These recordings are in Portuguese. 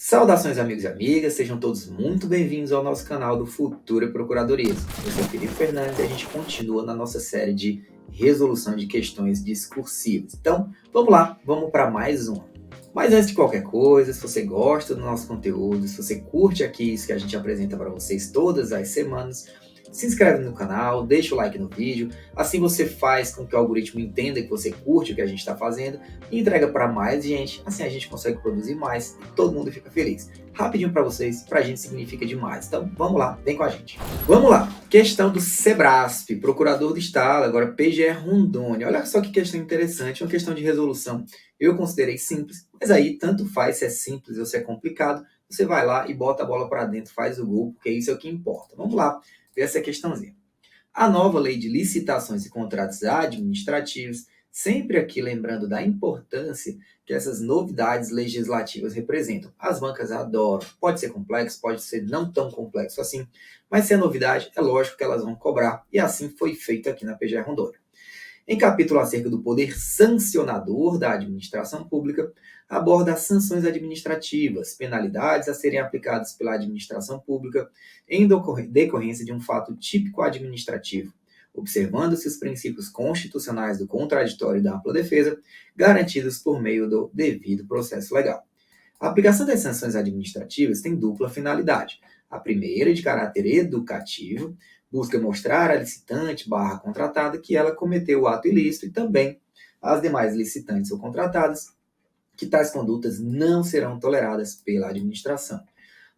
Saudações, amigos e amigas, sejam todos muito bem-vindos ao nosso canal do Futura Procuradoria. Eu sou Felipe Fernandes e a gente continua na nossa série de resolução de questões discursivas. Então, vamos lá, vamos para mais uma. Mas antes de qualquer coisa, se você gosta do nosso conteúdo, se você curte aqui isso que a gente apresenta para vocês todas as semanas, se inscreve no canal, deixa o like no vídeo, assim você faz com que o algoritmo entenda que você curte o que a gente está fazendo e entrega para mais gente, assim a gente consegue produzir mais e todo mundo fica feliz. Rapidinho para vocês, para a gente significa demais. Então vamos lá, vem com a gente. Vamos lá, questão do Sebrasp, Procurador do Estado, agora PGR Rondônia. Olha só que questão interessante, uma questão de resolução. Eu considerei simples, mas aí tanto faz se é simples ou se é complicado, você vai lá e bota a bola para dentro, faz o gol, porque isso é o que importa. Vamos lá, ver essa questãozinha. A nova lei de licitações e contratos administrativos, sempre aqui lembrando da importância que essas novidades legislativas representam. As bancas adoram. Pode ser complexo, pode ser não tão complexo assim, mas se é novidade, é lógico que elas vão cobrar, e assim foi feito aqui na PGR Rondônia. Em capítulo acerca do poder sancionador da administração pública, aborda as sanções administrativas, penalidades a serem aplicadas pela administração pública em decorrência de um fato típico administrativo, observando-se os princípios constitucionais do contraditório e da ampla defesa, garantidos por meio do devido processo legal. A aplicação das sanções administrativas tem dupla finalidade. A primeira, de caráter educativo, busca mostrar à licitante barra contratada que ela cometeu o ato ilícito e também às demais licitantes ou contratadas que tais condutas não serão toleradas pela administração.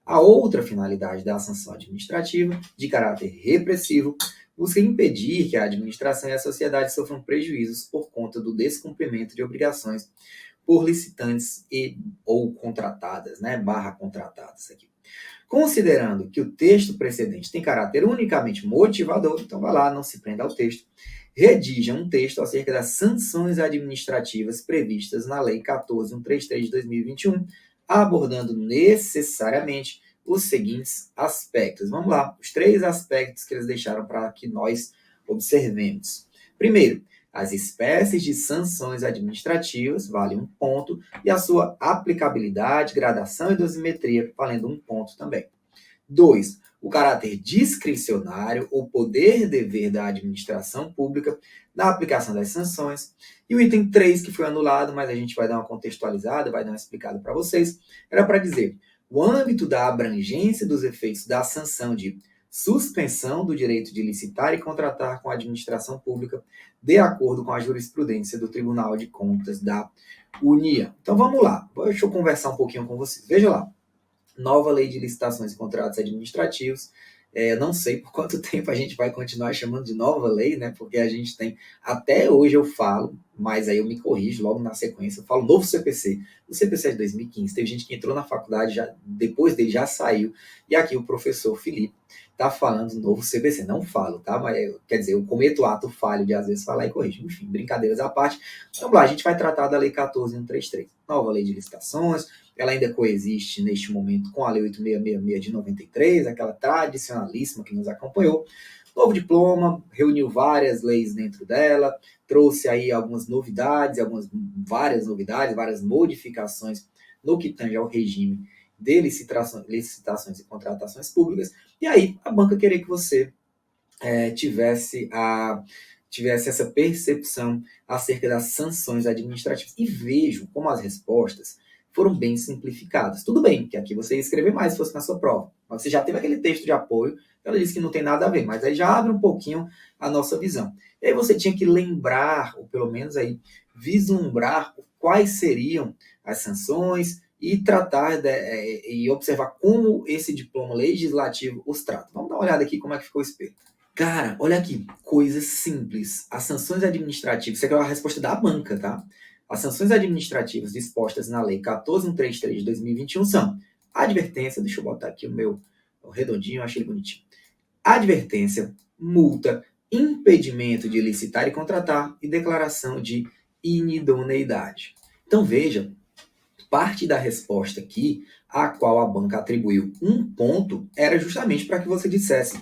A outra finalidade da sanção administrativa, de caráter repressivo, busca impedir que a administração e a sociedade sofram prejuízos por conta do descumprimento de obrigações por licitantes e ou contratadas, né, barra contratadas aqui. Considerando que o texto precedente tem caráter unicamente motivador, então vai lá, não se prenda ao texto, redija um texto acerca das sanções administrativas previstas na Lei 14.133 de 2021, abordando necessariamente os seguintes aspectos. Vamos lá, os 3 aspectos que eles deixaram para que nós observemos. Primeiro, as espécies de sanções administrativas, vale 1 ponto, e a sua aplicabilidade, gradação e dosimetria, valendo 1 ponto também. 2. O caráter discricionário ou poder-dever da administração pública na aplicação das sanções. E o item 3, que foi anulado, mas a gente vai dar uma contextualizada, vai dar uma explicada para vocês, era para dizer o âmbito da abrangência dos efeitos da sanção de suspensão do direito de licitar e contratar com a administração pública, de acordo com a jurisprudência do Tribunal de Contas da União. Então vamos lá, deixa eu conversar um pouquinho com vocês. Veja lá, nova lei de licitações e contratos administrativos. Não sei por quanto tempo a gente vai continuar chamando de nova lei, né? Porque a gente tem, até hoje eu falo, mas aí eu me corrijo logo na sequência, eu falo novo CPC. O CPC é de 2015, teve gente que entrou na faculdade, já depois dele já saiu, e aqui o professor Felipe tá falando novo CPC. Não falo, tá? Mas, quer dizer, eu cometo ato falho de às vezes falar e corrigir. Enfim, brincadeiras à parte. Vamos lá, a gente vai tratar da Lei 14.133, nova lei de licitações. Ela ainda coexiste neste momento com a Lei 8.666 de 93, aquela tradicionalíssima que nos acompanhou. Novo diploma, reuniu várias leis dentro dela, trouxe aí algumas novidades, várias novidades, várias modificações no que tange ao regime de licitações e contratações públicas. E aí a banca queria que você tivesse essa percepção acerca das sanções administrativas. E vejo como as respostas foram bem simplificadas. Tudo bem, que aqui você ia escrever mais se fosse na sua prova. Mas você já teve aquele texto de apoio, ela disse que não tem nada a ver, mas aí já abre um pouquinho a nossa visão. E aí você tinha que lembrar, ou pelo menos aí vislumbrar quais seriam as sanções e tratar e observar como esse diploma legislativo os trata. Vamos dar uma olhada aqui como é que ficou o espelho. Cara, olha aqui, coisa simples. As sanções administrativas, isso aqui é uma resposta da banca, tá? As sanções administrativas dispostas na Lei 14.133 de 2021 são advertência, deixa eu botar aqui o meu redondinho, eu achei ele bonitinho. Advertência, multa, impedimento de licitar e contratar e declaração de inidoneidade. Então veja, parte da resposta aqui, a qual a banca atribuiu 1 ponto, era justamente para que você dissesse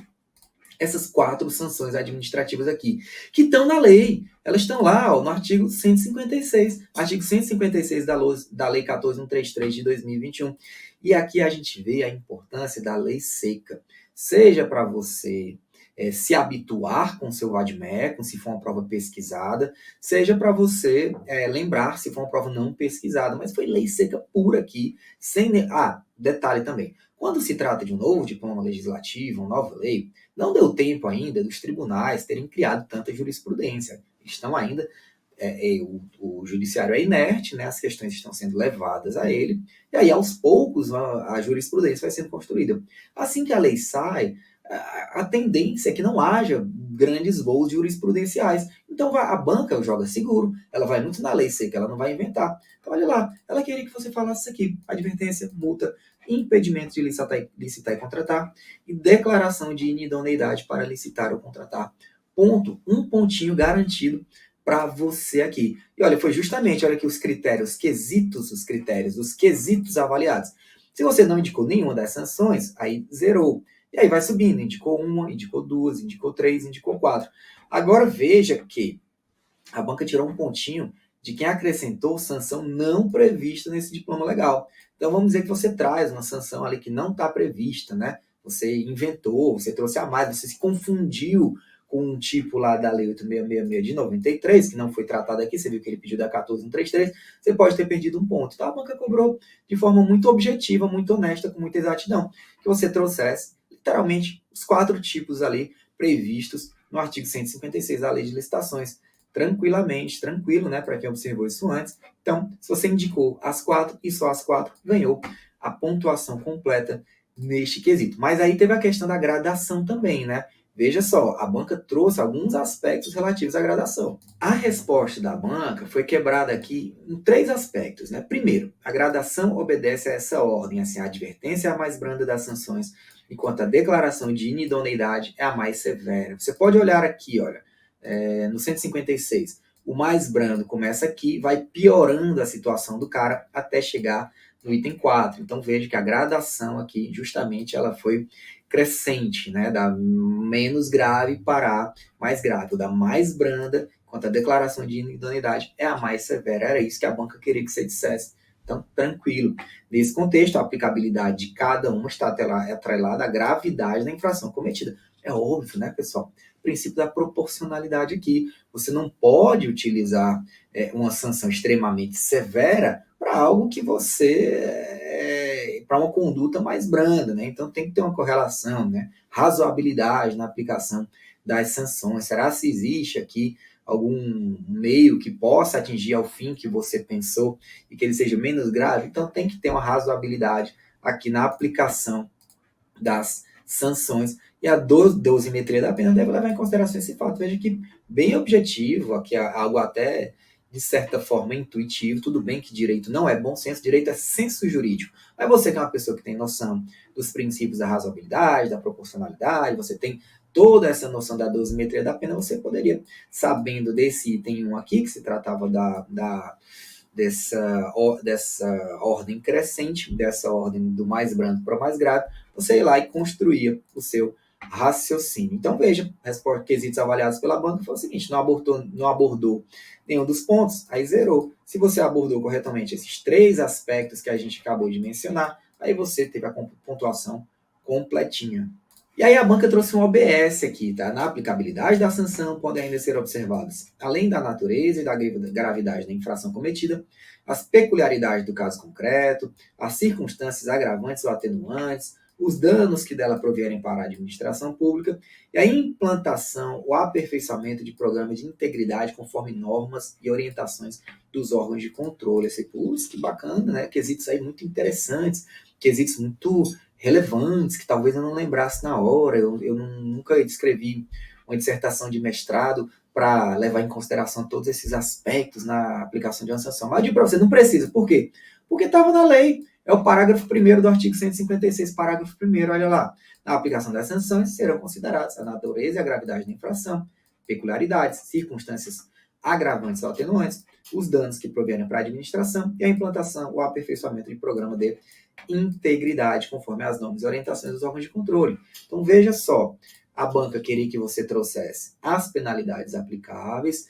essas 4 sanções administrativas aqui, que estão na lei. Elas estão lá, ó, no artigo 156. Artigo 156 da Lei 14.133 de 2021. E aqui a gente vê a importância da lei seca. Seja para você se habituar com o seu VADMECUM, se for uma prova pesquisada, seja para você lembrar se for uma prova não pesquisada. Mas foi lei seca pura aqui. Detalhe também. Quando se trata de um novo diploma legislativo, uma nova lei, não deu tempo ainda dos tribunais terem criado tanta jurisprudência. Estão ainda, o judiciário é inerte, né? As questões estão sendo levadas a ele, e aí aos poucos a jurisprudência vai sendo construída. Assim que a lei sai, a tendência é que não haja grandes voos jurisprudenciais. Então a banca joga seguro, ela vai muito na lei seca, ela não vai inventar. Então olha lá, ela queria que você falasse isso aqui: advertência, multa, impedimento de licitar e contratar, e declaração de inidoneidade para licitar ou contratar. Ponto, um pontinho garantido para você aqui. E olha, foi justamente, olha aqui os quesitos avaliados. Se você não indicou nenhuma das sanções, aí zerou. E aí vai subindo, indicou 1, indicou 2, indicou 3, indicou 4. Agora veja que a banca tirou um pontinho de quem acrescentou sanção não prevista nesse diploma legal. Então vamos dizer que você traz uma sanção ali que não está prevista, né? Você inventou, você trouxe a mais, você se confundiu com um tipo lá da Lei 8666 de 93, que não foi tratado aqui, você viu que ele pediu da 14133, você pode ter perdido um ponto. Então a banca cobrou de forma muito objetiva, muito honesta, com muita exatidão, que você trouxesse literalmente os 4 tipos ali previstos no artigo 156 da Lei de Licitações. Tranquilamente, tranquilo, né, para quem observou isso antes. Então, se você indicou as 4 e só as 4, ganhou a pontuação completa neste quesito. Mas aí teve a questão da gradação também, né? Veja só, a banca trouxe alguns aspectos relativos à gradação. A resposta da banca foi quebrada aqui em 3 aspectos, né? Primeiro, a gradação obedece a essa ordem, assim, a advertência é a mais branda das sanções, enquanto a declaração de inidoneidade é a mais severa. Você pode olhar aqui, olha, no 156, o mais brando começa aqui, vai piorando a situação do cara até chegar no item 4. Então veja que a gradação aqui, justamente, ela foi crescente, né? Da menos grave para a mais grave, ou da mais branda, enquanto a declaração de inidoneidade é a mais severa. Era isso que a banca queria que você dissesse. Então, tranquilo. Nesse contexto, a aplicabilidade de cada uma está atrelada à gravidade da infração cometida. É óbvio, né, pessoal? O princípio da proporcionalidade aqui. Você não pode utilizar uma sanção extremamente severa para algo que para uma conduta mais branda, né? Então tem que ter uma correlação, né? Razoabilidade na aplicação das sanções. Será se existe aqui algum meio que possa atingir ao fim que você pensou e que ele seja menos grave? Então tem que ter uma razoabilidade aqui na aplicação das sanções. E a dosimetria da pena deve levar em consideração esse fato. Veja que bem objetivo, aqui é algo até de certa forma intuitivo. Tudo bem que direito não é bom senso, direito é senso jurídico. Mas você que é uma pessoa que tem noção dos princípios da razoabilidade, da proporcionalidade, você tem toda essa noção da dosimetria da pena, você poderia, sabendo desse item 1 aqui, que se tratava dessa ordem crescente, dessa ordem do mais brando para o mais grave, você ir lá e construir o seu raciocínio. Então, veja, quesitos avaliados pela banca foi o seguinte: não abordou nenhum dos pontos, aí zerou. Se você abordou corretamente esses 3 aspectos que a gente acabou de mencionar, aí você teve a pontuação completinha. E aí a banca trouxe um OBS aqui, tá? Na aplicabilidade da sanção podem ainda ser observadas, além da natureza e da gravidade da infração cometida, as peculiaridades do caso concreto, as circunstâncias agravantes ou atenuantes, os danos que dela provierem para a administração pública e a implantação ou aperfeiçoamento de programas de integridade conforme normas e orientações dos órgãos de controle. Que bacana, né? Quesitos aí muito interessantes, quesitos muito relevantes, que talvez eu não lembrasse na hora. Eu nunca escrevi uma dissertação de mestrado para levar em consideração todos esses aspectos na aplicação de uma sanção. Mas eu digo para você, não precisa. Por quê? Porque estava na lei. É o parágrafo 1º do artigo 156, parágrafo 1º, olha lá. Na aplicação das sanções serão consideradas a natureza e a gravidade da infração, peculiaridades, circunstâncias agravantes ou atenuantes, os danos que provierem para a administração e a implantação ou aperfeiçoamento de programa de integridade, conforme as normas e orientações dos órgãos de controle. Então, veja só, a banca queria que você trouxesse as penalidades aplicáveis,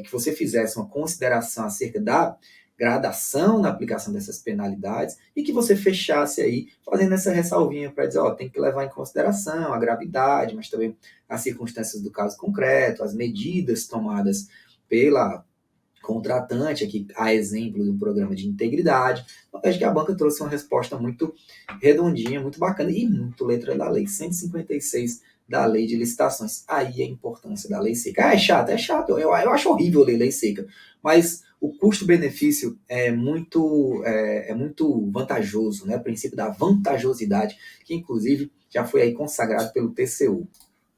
que você fizesse uma consideração acerca da gradação na aplicação dessas penalidades e que você fechasse aí fazendo essa ressalvinha para dizer, ó, tem que levar em consideração a gravidade, mas também as circunstâncias do caso concreto, as medidas tomadas pela contratante, aqui a exemplo de um programa de integridade. Eu acho que a banca trouxe uma resposta muito redondinha, muito bacana e muito letra da lei. 156 da lei de licitações. Aí a importância da lei seca. Ah, é chato. Eu acho horrível ler lei seca. Mas o custo-benefício é muito vantajoso, né? O princípio da vantajosidade, que inclusive já foi aí consagrado pelo TCU.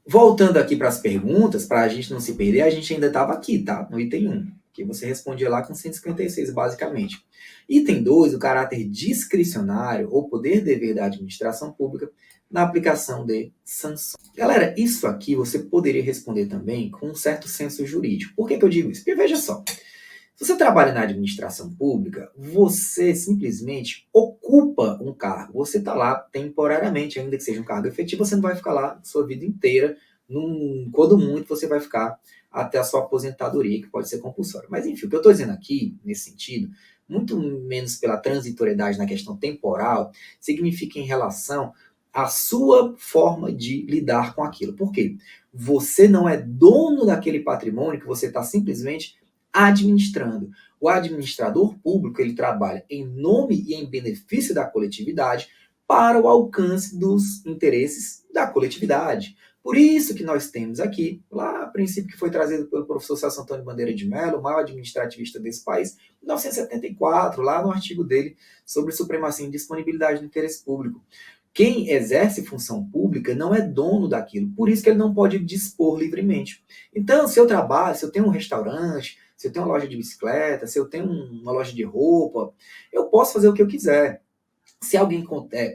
Voltando aqui para as perguntas, para a gente não se perder, a gente ainda estava aqui, tá? No item 1, que você respondia lá com 156, basicamente. Item 2, o caráter discricionário ou poder-dever da administração pública na aplicação de sanções. Galera, isso aqui você poderia responder também com um certo senso jurídico. Por que eu digo isso? Porque veja só, se você trabalha na administração pública, você simplesmente ocupa um cargo. Você está lá temporariamente, ainda que seja um cargo efetivo, você não vai ficar lá sua vida inteira. Quando muito, você vai ficar até a sua aposentadoria, que pode ser compulsória. Mas, enfim, o que eu estou dizendo aqui, nesse sentido, muito menos pela transitoriedade na questão temporal, significa em relação à sua forma de lidar com aquilo. Por quê? Você não é dono daquele patrimônio que você está simplesmente administrando. O administrador público, ele trabalha em nome e em benefício da coletividade para o alcance dos interesses da coletividade. Por isso que nós temos aqui, lá, o princípio que foi trazido pelo professor Celso Antônio Bandeira de Mello, o maior administrativista desse país, em 1974, lá no artigo dele sobre supremacia e disponibilidade do interesse público. Quem exerce função pública não é dono daquilo, por isso que ele não pode dispor livremente. Então, se eu trabalho, se eu tenho um restaurante, se eu tenho uma loja de bicicleta, se eu tenho uma loja de roupa, eu posso fazer o que eu quiser. Se alguém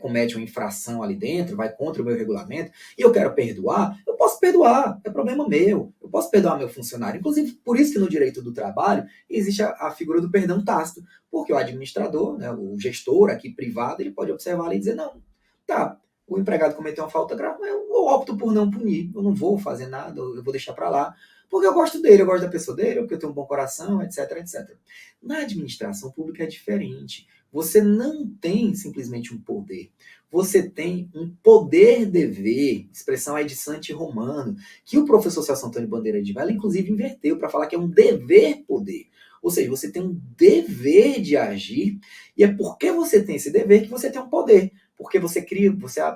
comete uma infração ali dentro, vai contra o meu regulamento, e eu quero perdoar, eu posso perdoar, é problema meu. Eu posso perdoar meu funcionário. Inclusive, por isso que no direito do trabalho existe a figura do perdão tácito, porque o administrador, né, o gestor aqui privado, ele pode observar ali e dizer, não, tá, o empregado cometeu uma falta grave, mas eu opto por não punir, eu não vou fazer nada, eu vou deixar para lá, porque eu gosto dele, eu gosto da pessoa dele, porque eu tenho um bom coração, etc, etc. Na administração pública é diferente. Você não tem simplesmente um poder. Você tem um poder-dever, expressão aí de Santi Romano, que o professor Celso Antônio Bandeira de Mello, inclusive, inverteu para falar que é um dever-poder. Ou seja, você tem um dever de agir, e é porque você tem esse dever que você tem um poder. Porque você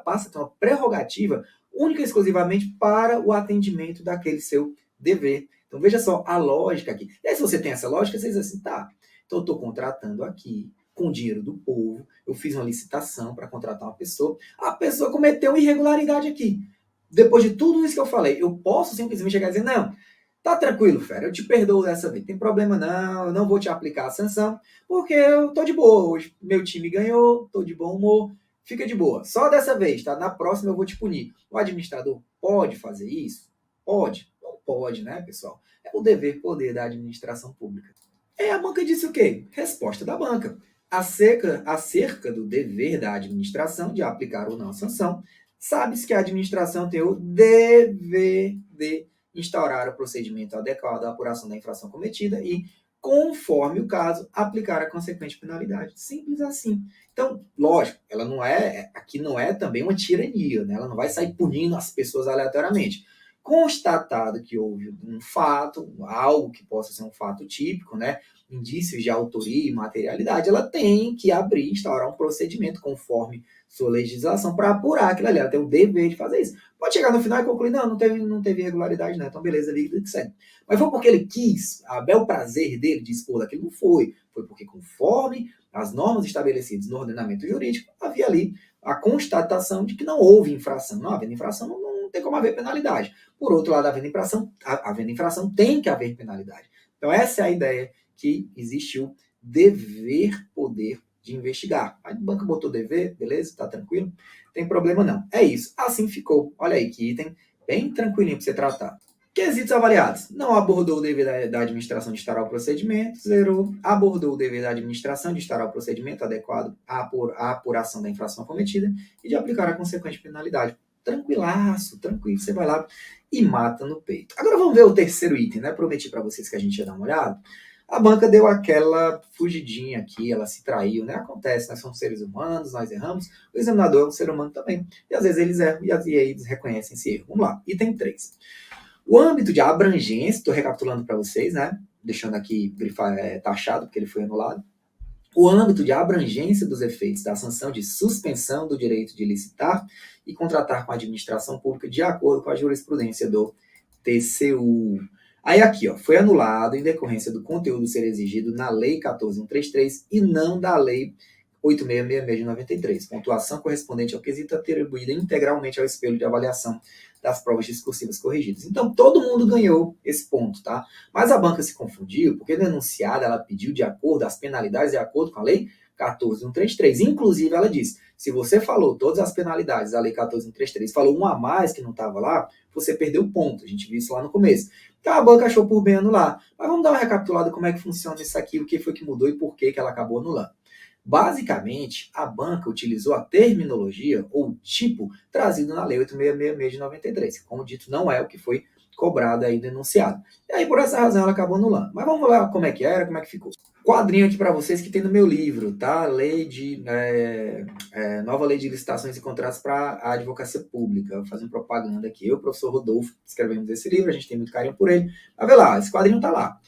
passa a ter uma prerrogativa única e exclusivamente para o atendimento daquele seu dever. Então veja só a lógica aqui. E aí, se você tem essa lógica, você diz assim, tá, então eu estou contratando aqui com o dinheiro do povo, eu fiz uma licitação para contratar uma pessoa, a pessoa cometeu irregularidade aqui. Depois de tudo isso que eu falei, eu posso simplesmente chegar e dizer, não, tá tranquilo, fera, eu te perdoo dessa vez, tem problema não, eu não vou te aplicar a sanção, porque eu tô de boa hoje, meu time ganhou, tô de bom humor, fica de boa. Só dessa vez, tá? Na próxima eu vou te punir. O administrador pode fazer isso? Pode? Não pode, né, pessoal? É o dever poder da administração pública. A banca disse o quê? Resposta da banca. Acerca do dever da administração de aplicar ou não a sanção, sabe-se que a administração tem o dever de instaurar o procedimento adequado à apuração da infração cometida e, conforme o caso, aplicar a consequente penalidade. Simples assim. Então, lógico, aqui não é também uma tirania, né? Ela não vai sair punindo as pessoas aleatoriamente. Constatado que houve um fato, algo que possa ser um fato típico, né? Indícios de autoria e materialidade, ela tem que instaurar um procedimento conforme sua legislação para apurar aquilo ali. Ela tem o dever de fazer isso. Pode chegar no final e concluir, não teve irregularidade, né? Então, beleza, vida que segue. Mas foi porque ele quis, a bel prazer dele de expor daquilo, não foi. Foi porque, conforme as normas estabelecidas no ordenamento jurídico, havia ali a constatação de que não houve infração. Não havendo infração, não tem como haver penalidade. Por outro lado, havendo infração, tem que haver penalidade. Então, essa é a ideia que existe o dever-poder de investigar. A banca botou dever, beleza, tá tranquilo? Tem problema não. É isso. Assim ficou. Olha aí que item bem tranquilinho para você tratar. Quesitos avaliados. Não abordou o dever da administração de instaurar o procedimento. Zerou. Abordou o dever da administração de instaurar o procedimento adequado à apuração da infração cometida e de aplicar a consequente penalidade. tranquilaço, tranquilo, você vai lá e mata no peito. Agora vamos ver o terceiro item, né? Prometi para vocês que a gente ia dar uma olhada. A banca deu aquela fugidinha aqui, ela se traiu, né? Acontece, nós somos seres humanos, nós erramos, o examinador é um ser humano também, e às vezes eles erram, e aí eles reconhecem esse erro. Vamos lá, item 3. O âmbito de abrangência, estou recapitulando para vocês, né? Deixando aqui taxado, porque ele foi anulado. O âmbito de abrangência dos efeitos da sanção de suspensão do direito de licitar e contratar com a administração pública de acordo com a jurisprudência do TCU. Aí aqui, ó, foi anulado em decorrência do conteúdo ser exigido na Lei 14.133 e não da Lei 8666 de 93. Pontuação correspondente ao quesito atribuída integralmente ao espelho de avaliação das provas discursivas corrigidas. Então, todo mundo ganhou esse ponto, tá? Mas a banca se confundiu, porque a denunciada, ela pediu de acordo as penalidades de acordo com a Lei 14.133. Inclusive, ela disse, se você falou todas as penalidades da Lei 14.133, falou uma a mais que não estava lá, você perdeu ponto. A gente viu isso lá no começo. Então, a banca achou por bem anular. Mas vamos dar uma recapitulada como é que funciona isso aqui, o que foi que mudou e por que ela acabou anulando. Basicamente, a banca utilizou a terminologia ou tipo trazido na Lei 8666 de 93, que, como dito, não é o que foi cobrado aí denunciado. E aí, por essa razão, ela acabou anulando. Mas vamos lá como é que era, como é que ficou. Quadrinho aqui para vocês que tem no meu livro, tá? Nova Lei de Licitações e Contratos para a Advocacia Pública. Vou fazer propaganda aqui. Eu, professor Rodolfo, escrevemos esse livro, a gente tem muito carinho por ele. Mas vê lá, esse quadrinho tá lá.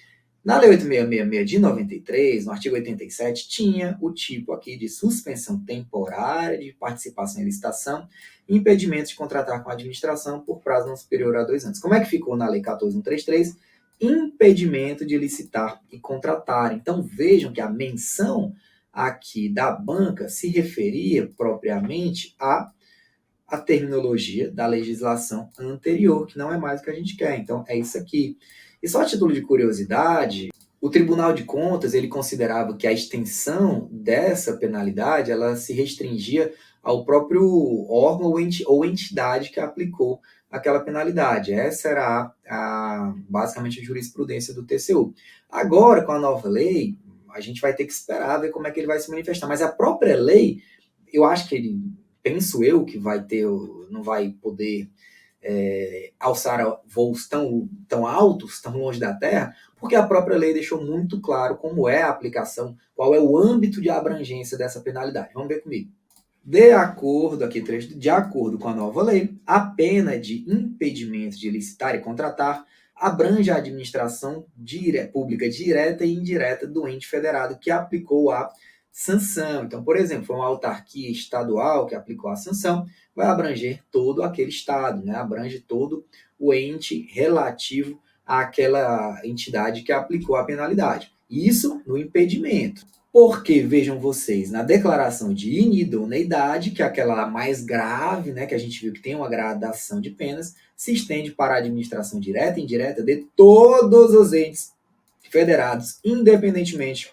Na Lei 8666 de 93, no artigo 87, tinha o tipo aqui de suspensão temporária de participação em licitação e impedimento de contratar com a administração por prazo não superior a 2 anos. Como é que ficou na Lei 14.133? Impedimento de licitar e contratar. Então, vejam que a menção aqui da banca se referia propriamente à terminologia da legislação anterior, que não é mais o que a gente quer. Então, é isso aqui. E só a título de curiosidade, o Tribunal de Contas ele considerava que a extensão dessa penalidade ela se restringia ao próprio órgão ou entidade que aplicou aquela penalidade. Essa era basicamente a jurisprudência do TCU. Agora, com a nova lei, a gente vai ter que esperar ver como é que ele vai se manifestar. Mas a própria lei, eu acho que ele, penso eu, que vai ter, não vai poder alçar voos tão altos, tão longe da Terra, porque a própria lei deixou muito claro como é a aplicação, qual é o âmbito de abrangência dessa penalidade. Vamos ver comigo. De acordo com a nova lei, a pena de impedimento de licitar e contratar abrange a administração pública direta e indireta do ente federado que aplicou a sanção. Então, por exemplo, foi uma autarquia estadual que aplicou a sanção, vai abranger todo aquele estado, né? Abrange todo o ente relativo àquela entidade que aplicou a penalidade. Isso no impedimento. Porque, vejam vocês, na declaração de inidoneidade, que é aquela mais grave, né, que a gente viu que tem uma gradação de penas, se estende para a administração direta e indireta de todos os entes federados, independentemente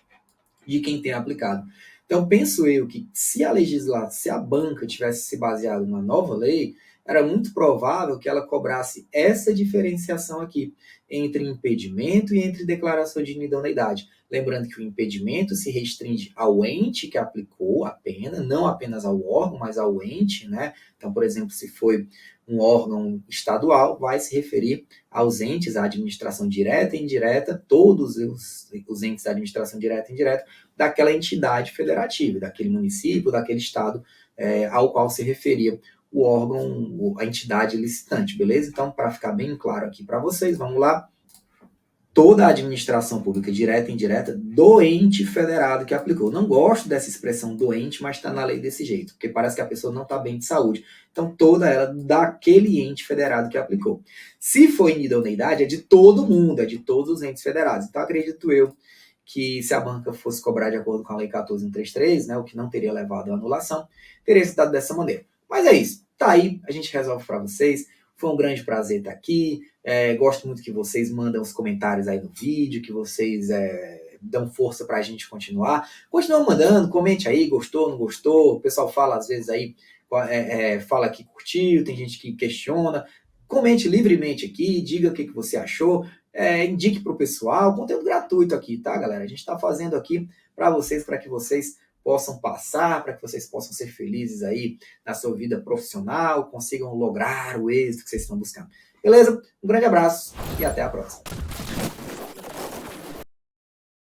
de quem tem aplicado. Então, penso eu que se a banca tivesse se baseado na nova lei, era muito provável que ela cobrasse essa diferenciação aqui entre impedimento e entre declaração de inidoneidade. Lembrando que o impedimento se restringe ao ente que aplicou a pena, não apenas ao órgão, mas ao ente, né? Então, por exemplo, se foi um órgão estadual, vai se referir aos entes, à administração direta e indireta, todos os entes da administração direta e indireta, daquela entidade federativa, daquele município, daquele estado ao qual se referia o órgão, a entidade licitante, beleza? Então, para ficar bem claro aqui para vocês, vamos lá. Toda a administração pública direta e indireta do ente federado que aplicou. Não gosto dessa expressão doente, mas está na lei desse jeito, porque parece que a pessoa não está bem de saúde. Então, toda ela daquele ente federado que aplicou. Se for inidoneidade, é de todo mundo, é de todos os entes federados. Então, acredito eu que se a banca fosse cobrar de acordo com a Lei 14.133, né, o que não teria levado à anulação, teria se dado dessa maneira. Mas é isso. Tá aí, a gente resolve para vocês. Foi um grande prazer estar aqui. Gosto muito que vocês mandam os comentários aí no vídeo, que vocês dão força para a gente continuar. Continuam mandando, comente aí, gostou, não gostou. O pessoal fala às vezes aí, fala que curtiu, tem gente que questiona. Comente livremente aqui, diga o que você achou, indique para o pessoal. Conteúdo gratuito aqui, tá, galera? A gente está fazendo aqui para que vocês possam passar, para que vocês possam ser felizes aí na sua vida profissional, consigam lograr o êxito que vocês estão buscando. Beleza? Um grande abraço e até a próxima.